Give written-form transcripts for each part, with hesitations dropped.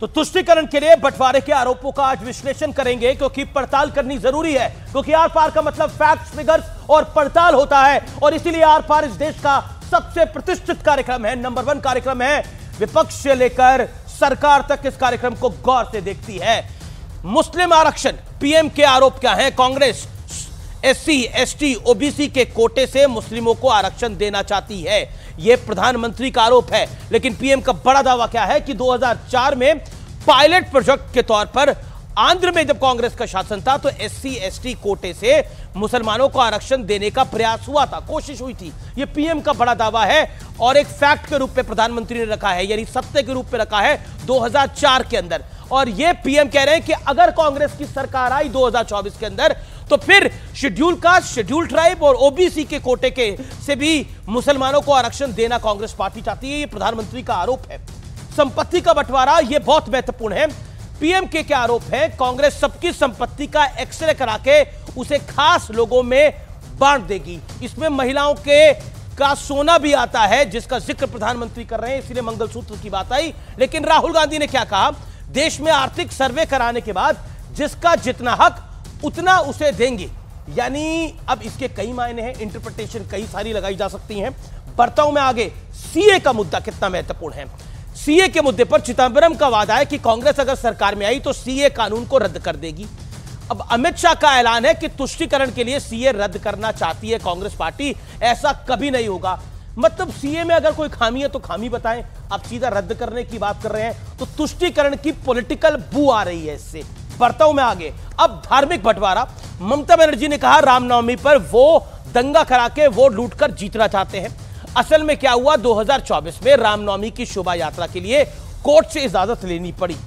तो तुष्टीकरण के लिए बंटवारे के आरोपों का आज विश्लेषण करेंगे, क्योंकि पड़ताल करनी जरूरी है, क्योंकि आर पार का मतलब फैक्ट्स, फिगर्स और पड़ताल होता है। और इसीलिए आर पार इस देश का सबसे प्रतिष्ठित कार्यक्रम है, नंबर 1 कार्यक्रम है। विपक्ष से लेकर सरकार तक इस कार्यक्रम को गौर से देखती है। मुस्लिम आरक्षण, पीएम के आरोप क्या है? कांग्रेस SC, ST, OBC के कोटे से मुस्लिमों को आरक्षण देना चाहती है, यह प्रधानमंत्री का आरोप है। लेकिन पीएम का बड़ा दावा क्या है कि 2004 में पायलट प्रोजेक्ट के तौर पर आंध्र में जब कांग्रेस का शासन था तो SC, ST कोटे से मुसलमानों को आरक्षण देने का प्रयास हुआ था, कोशिश हुई थी। यह पीएम का बड़ा दावा है और एक फैक्ट के रूप में प्रधानमंत्री ने रखा है, यानी सत्य के रूप में रखा है 2004 के अंदर। और यह पीएम कह रहे हैं कि अगर कांग्रेस की सरकार आई 2024 के अंदर तो फिर शेड्यूल कास्ट, शेड्यूल ट्राइब और OBC के कोटे के से भी मुसलमानों को आरक्षण देना कांग्रेस पार्टी चाहती है। यह प्रधानमंत्री का आरोप है। संपत्ति का बंटवारा, यह बहुत महत्वपूर्ण है। पीएम के क्या आरोप है? कांग्रेस सबकी संपत्ति का एक्सरे करा के उसे खास लोगों में बांट देगी। इसमें महिलाओं के का सोना भी आता है, जिसका जिक्र प्रधानमंत्री कर रहे हैं, इसलिए मंगलसूत्र की बात आई। लेकिन राहुल गांधी ने क्या कहा? देश में आर्थिक सर्वे कराने के बाद जिसका जितना हक उतना उसे देंगे। यानी अब इसके कई मायने हैं, इंटरप्रिटेशन कई सारी लगाई जा सकती हैं। बढ़ता हूं मैं आगे। सीए का मुद्दा कितना महत्वपूर्ण है? सीए के मुद्दे पर चिदंबरम का वादा है कि कांग्रेस अगर सरकार में आई तो सीए कानून को रद्द कर देगी। अब अमित शाह का ऐलान है कि तुष्टीकरण के लिए सीए रद्द करना चाहती है कांग्रेस पार्टी। ऐसा कभी नहीं होगा। मतलब सीए में अगर कोई खामी है तो खामी बताएं, आप सीधा रद्द करने की बात कर रहे हैं, तो तुष्टीकरण की पॉलिटिकल बू आ रही है इससे। बढ़ता हूं मैं आगे। अब धार्मिक बंटवारा, ममता बनर्जी ने कहा रामनवमी पर वो दंगा करा के वोट लूटकर जीतना चाहते हैं। असल में क्या हुआ? 2024 में रामनवमी की शोभा यात्रा के लिए कोर्ट से इजाजत लेनी पड़ी।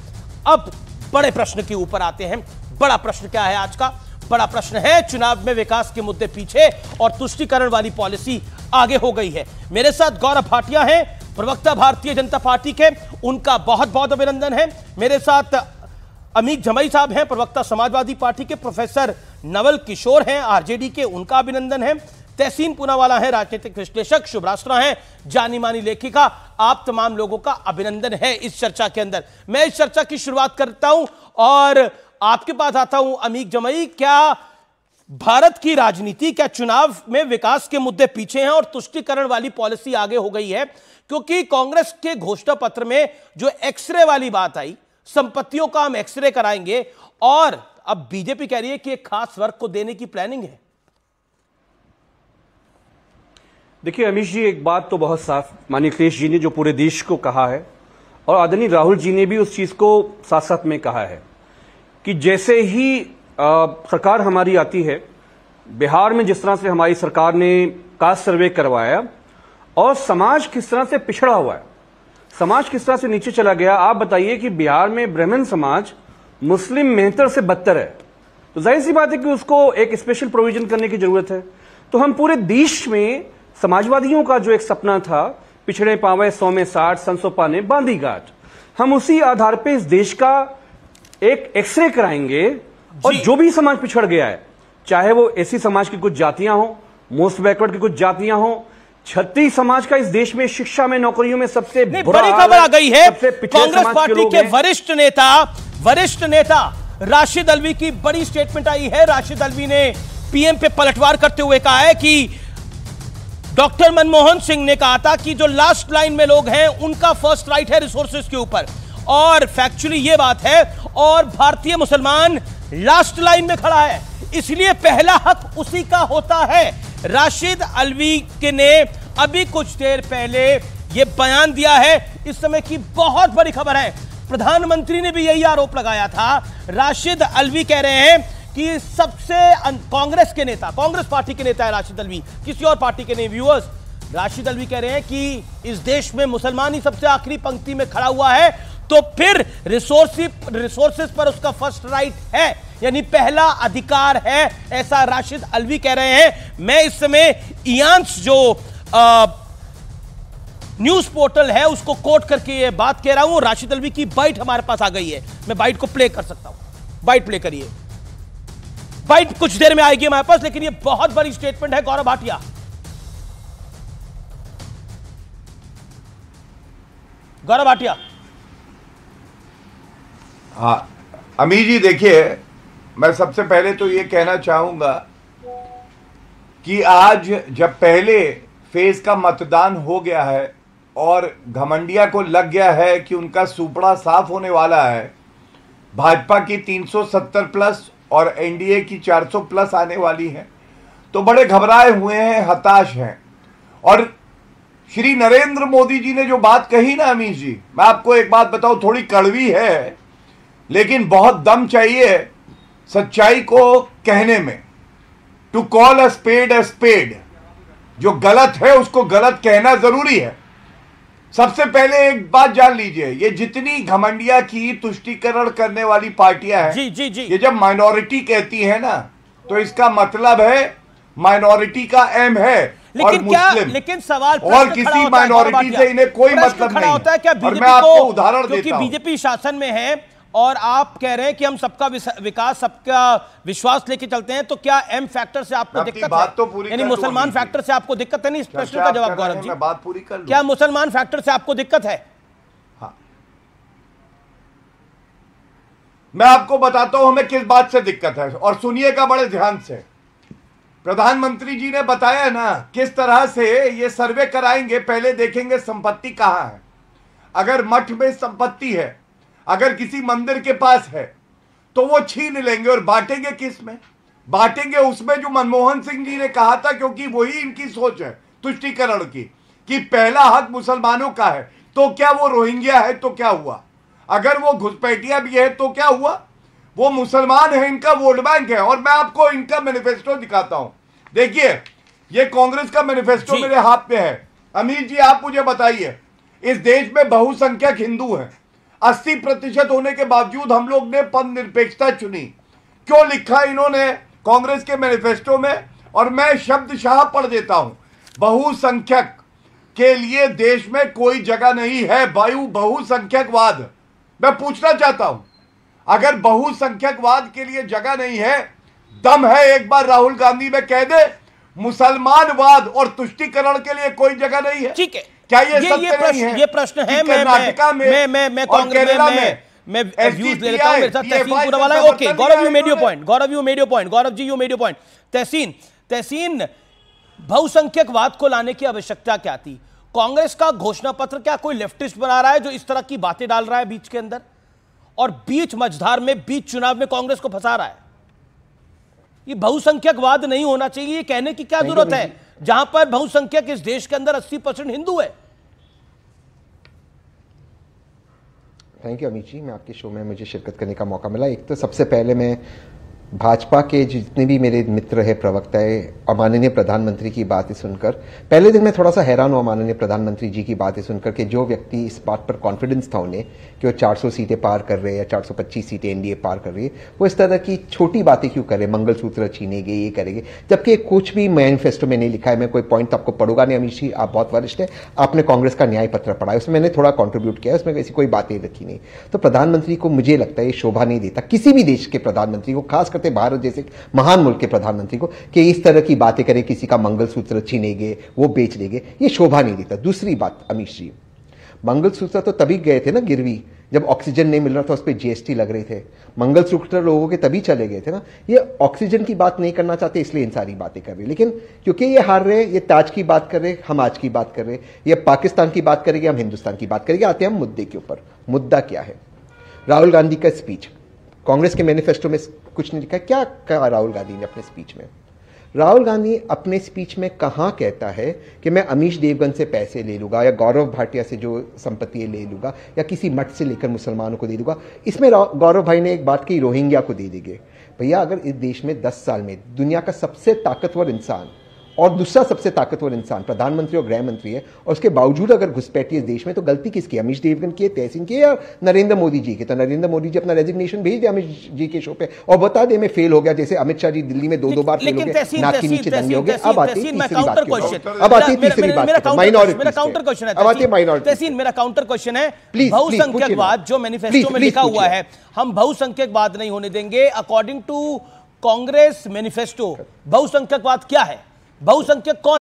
अब बड़े प्रश्न के ऊपर आते हैं। बड़ा प्रश्न क्या है आज का? बड़ा प्रश्न है चुनाव में विकास के मुद्दे पीछे और तुष्टीकरण वाली पॉलिसी आगे हो गई है। मेरे साथ गौरव भाटिया हैं, प्रवक्ता भारतीय जनता पार्टी के, उनका बहुत बहुत अभिनंदन है। मेरे साथ अमीक जमाई साहब हैं, प्रवक्ता समाजवादी पार्टी के। प्रोफेसर नवल किशोर हैं RJD के, उनका अभिनंदन है। तहसीन पूनावाला है, राजनीतिक विश्लेषक। शुभ्रास्त्रा हैं, जानी मानी लेखिका। आप तमाम लोगों का अभिनंदन है इस चर्चा के अंदर। मैं इस चर्चा की शुरुआत करता हूं और आपके पास आता हूं अमीक जमाई। क्या भारत की राजनीति, क्या चुनाव में विकास के मुद्दे पीछे हैं और तुष्टीकरण वाली पॉलिसी आगे हो गई है? क्योंकि कांग्रेस के घोषणा पत्र में जो एक्सरे वाली बात आई, संपत्तियों का हम एक्सरे कराएंगे, और अब बीजेपी कह रही है कि एक खास वर्ग को देने की प्लानिंग है। देखिए अमीश जी, एक बात तो बहुत साफ माननीय अखिलेश जी ने जो पूरे देश को कहा है, और आदरणीय राहुल जी ने भी उस चीज को साथ साथ में कहा है कि जैसे ही सरकार हमारी आती है, बिहार में जिस तरह से हमारी सरकार ने कास्ट सर्वे करवाया और समाज किस तरह से पिछड़ा हुआ है, समाज किस तरह से नीचे चला गया। आप बताइए कि बिहार में ब्राह्मण समाज मुस्लिम मेहतर से बदतर है, तो जाहिर सी बात है कि उसको एक स्पेशल प्रोविजन करने की जरूरत है। तो हम पूरे देश में समाजवादियों का जो एक सपना था, पिछड़े पावे 100 में 60, संसो पाने बांधी घाट, हम उसी आधार पे इस देश का एक एक्सरे कराएंगे। और जो भी समाज पिछड़ गया है, चाहे वो एसी समाज की कुछ जातियां हो, मोस्ट बैकवर्ड की कुछ जातियां हो, छत्तीस समाज का इस देश में शिक्षा में, नौकरियों में सबसे बड़ी खबर आ गई है। कांग्रेस पार्टी के वरिष्ठ नेता राशिद अल्वी की बड़ी स्टेटमेंट आई है। राशिद अल्वी ने पीएम पे पलटवार करते हुए कहा है कि डॉक्टर मनमोहन सिंह ने कहा था कि जो लास्ट लाइन में लोग हैं उनका फर्स्ट राइट है रिसोर्सेज के ऊपर, और फैक्चुअली ये बात है। और भारतीय मुसलमान लास्ट लाइन में खड़ा है, इसलिए पहला हक उसी का होता है। राशिद अल्वी ने अभी कुछ देर पहले यह बयान दिया है। इस समय की बहुत बड़ी खबर है, प्रधानमंत्री ने भी यही आरोप लगाया था। राशिद अल्वी कह रहे हैं कि सबसे कांग्रेस के नेता, कांग्रेस पार्टी के नेता है राशिद अल्वी, किसी और पार्टी के नहीं। व्यूअर्स, राशिद अल्वी कह रहे हैं कि इस देश में मुसलमान ही सबसे आखिरी पंक्ति में खड़ा हुआ है, तो फिर रिसोर्सेज पर उसका फर्स्ट राइट है, यानी पहला अधिकार है, ऐसा राशिद अल्वी कह रहे हैं। मैं इस समय इयांस जो न्यूज पोर्टल है उसको कोट करके ये बात कह रहा हूं। राशिद अल्वी की बाइट हमारे पास आ गई है, मैं बाइट को प्ले कर सकता हूं। बाइट प्ले करिए। बाइट कुछ देर में आएगी हमारे पास, लेकिन ये बहुत बड़ी स्टेटमेंट है। गौरव भाटिया, हाँ अमीर जी, देखिए मैं सबसे पहले तो ये कहना चाहूंगा कि आज जब पहले फेज का मतदान हो गया है और घमंडिया को लग गया है कि उनका सुपड़ा साफ होने वाला है, भाजपा की 370 प्लस और एनडीए की 400 प्लस आने वाली है, तो बड़े घबराए हुए हैं, हताश हैं। और श्री नरेंद्र मोदी जी ने जो बात कही ना अमीश जी, मैं आपको एक बात बताऊं, थोड़ी कड़वी है लेकिन बहुत दम चाहिए सच्चाई को कहने में। टू कॉल अ स्पेड, जो गलत है उसको गलत कहना जरूरी है। सबसे पहले एक बात जान लीजिए, ये जितनी घमंडिया की तुष्टीकरण करने वाली पार्टियां हैं, जी। ये जब माइनॉरिटी कहती है ना, तो इसका मतलब है माइनॉरिटी का एम है और मुस्लिम, लेकिन सवाल और किसी माइनॉरिटी से इन्हें कोई मतलब नहीं होता है। क्या और मैं आपको उदाहरण देता हूं, बीजेपी शासन में है और आप कह रहे हैं कि हम सबका विकास, सबका विश्वास लेके चलते हैं, तो क्या एम फैक्टर से आपको दिक्कत है? तो पूरी यानी मुसलमान फैक्टर से आपको दिक्कत है? नहीं, इस प्रश्न का जवाब गौरव जी, मैं बात पूरी कर लूं। क्या मुसलमान फैक्टर से आपको दिक्कत है? हाँ, मैं आपको बताता हूं हमें किस बात से दिक्कत है, और सुनिएगा बड़े ध्यान से। प्रधानमंत्री जी ने बताया ना किस तरह से ये सर्वे कराएंगे, पहले देखेंगे संपत्ति कहां है। अगर मठ में संपत्ति है, अगर किसी मंदिर के पास है, तो वो छीन लेंगे और बांटेंगे किस में? बांटेंगे उसमें जो मनमोहन सिंह जी ने कहा था, क्योंकि वही इनकी सोच है तुष्टीकरण की, कि पहला हक मुसलमानों का है। तो क्या वो रोहिंग्या है तो क्या हुआ? अगर वो घुसपैठिया भी है तो क्या हुआ? वो मुसलमान है, इनका वोट बैंक है। और मैं आपको इनका मैनिफेस्टो दिखाता हूं, देखिए ये कांग्रेस का मैनिफेस्टो मेरे हाथ में है। अमीर जी आप मुझे बताइए, इस देश में बहुसंख्यक हिंदू हैं, 80% होने के बावजूद हम लोग ने पद निरपेक्षता चुनी। क्यों लिखा इन्होंने कांग्रेस के मैनिफेस्टो में? और मैं शब्दशाह पढ़ देता हूं, बहुसंख्यक के लिए देश में कोई जगह नहीं है। बहुसंख्यकवाद, मैं पूछना चाहता हूं, अगर बहुसंख्यकवाद के लिए जगह नहीं है, दम है एक बार राहुल गांधी में कह दे मुसलमानवाद और तुष्टीकरण के लिए कोई जगह नहीं है। ठीक है, क्या ये प्रश्न है? कर्नाटका में कांग्रेस में व्यूज ले लेता हूं। मेरे साथ तहसीन पूरा वाला है। Okay Gaurav, you made your point. Gaurav ji, you made your point. Tehseen, बहुसंख्यकवाद को लाने की आवश्यकता क्या थी? कांग्रेस का घोषणा पत्र क्या कोई लेफ्टिस्ट बना रहा है जो इस तरह की बातें डाल रहा है बीच के अंदर, और बीच मझधार में, बीच चुनाव में कांग्रेस को फंसा रहा है? ये बहुसंख्यकवाद नहीं होना चाहिए, ये कहने की क्या जरूरत है जहां पर बहुसंख्यक इस देश के अंदर 80% हिंदू है? थैंक यू अमित जी, मैं आपके शो में मुझे शिरकत करने का मौका मिला। एक तो सबसे पहले मैं भाजपा के जितने भी मेरे मित्र हैं, प्रवक्ता है, और माननीय प्रधानमंत्री की बातें सुनकर पहले दिन मैं थोड़ा सा हैरान हुआ माननीय प्रधानमंत्री जी की बातें सुनकर कि जो व्यक्ति इस बात पर कॉन्फिडेंस था उन्हें कि वो 400 सीटें पार कर रहे हैं या 425 सीटें एनडीए पार कर रही है, वो इस तरह की छोटी बातें क्यों कर रहे, मंगलसूत्र छीनेंगे, ये करेंगे, जबकि कुछ भी मैनिफेस्टो में नहीं लिखा है। मैं कोई पॉइंट आपको पढ़ूंगा नहीं, अमित जी आप बहुत वरिष्ठ है, आपने कांग्रेस का न्याय पत्र पढ़ा है, उसमें मैंने थोड़ा कॉन्ट्रीब्यूट किया है, उसमें ऐसी कोई बातें रखी नहीं। तो प्रधानमंत्री को मुझे लगता है ये शोभा नहीं देता किसी भी देश के प्रधानमंत्री को, खास करके भारत जैसे महान मुल्क के प्रधानमंत्री को, कि इस तरह की बातें करें, किसी का मंगलसूत्र छीनेंगे, वो बेच लेंगे, ये शोभा नहीं देता। दूसरी बात अमित जी, मंगलसूत्र तो तभी गए थे ना गिरवी जब ऑक्सीजन नहीं मिल रहा था, उस पर जीएसटी लग रहे थे। मंगलसूत्र लोगों के तभी चले गए थे ना। ये ऑक्सीजन की बात नहीं करना चाहते इसलिए इन सारी बातें कर रहे, लेकिन क्योंकि ये हार रहे, ये ताज की बात कर रहे, हम आज की बात कर रहे, ये पाकिस्तान की बात करेंगे, हम हिंदुस्तान की बात करेंगे। आते हैं हम मुद्दे के ऊपर। मुद्दा क्या है? राहुल गांधी का स्पीच, कांग्रेस के मैनिफेस्टो में कुछ नहीं लिखा। क्या कहा राहुल गांधी ने अपने स्पीच में? राहुल गांधी अपने स्पीच में कहां कहता है कि मैं अमीश देवगन से पैसे ले लूंगा या गौरव भाटिया से जो संपत्ति ले लूंगा या किसी मठ से लेकर मुसलमानों को दे दूंगा? इसमें गौरव भाई ने एक बात की, रोहिंग्या को दे देंगे। भैया अगर इस देश में 10 साल में दुनिया का सबसे ताकतवर इंसान और दूसरा सबसे ताकतवर इंसान प्रधानमंत्री और गृह मंत्री है, और उसके बावजूद अगर घुसपैठी इस देश में, तो गलती किसकी? अमीश देवगन की है, तहसीन की है, या नरेंद्र मोदी जी की? तो नरेंद्र मोदी जी अपना रेजिग्नेशन भेज दे अमित जी के शो पे और बता दे मैं फेल हो गया, जैसे अमित शाह जी दिल्ली में 2 बार फेल हो गए, नाक के नीचे दंगे हो गए। अब आती है तीसरी बात, अब आती है तीसरी बात, माइनॉरिटी। मेरा काउंटर क्वेश्चन है, अब आती है माइनॉरिटी। तहसीन मेरा काउंटर क्वेश्चन है, बहुसंख्यकवाद जो मैनिफेस्टो में लिखा हुआ है, हम बहुसंख्यकवाद नहीं होने देंगे। अकॉर्डिंग टू कांग्रेस मैनिफेस्टो बहुसंख्यकवाद क्या है? बहुसंख्यक कौन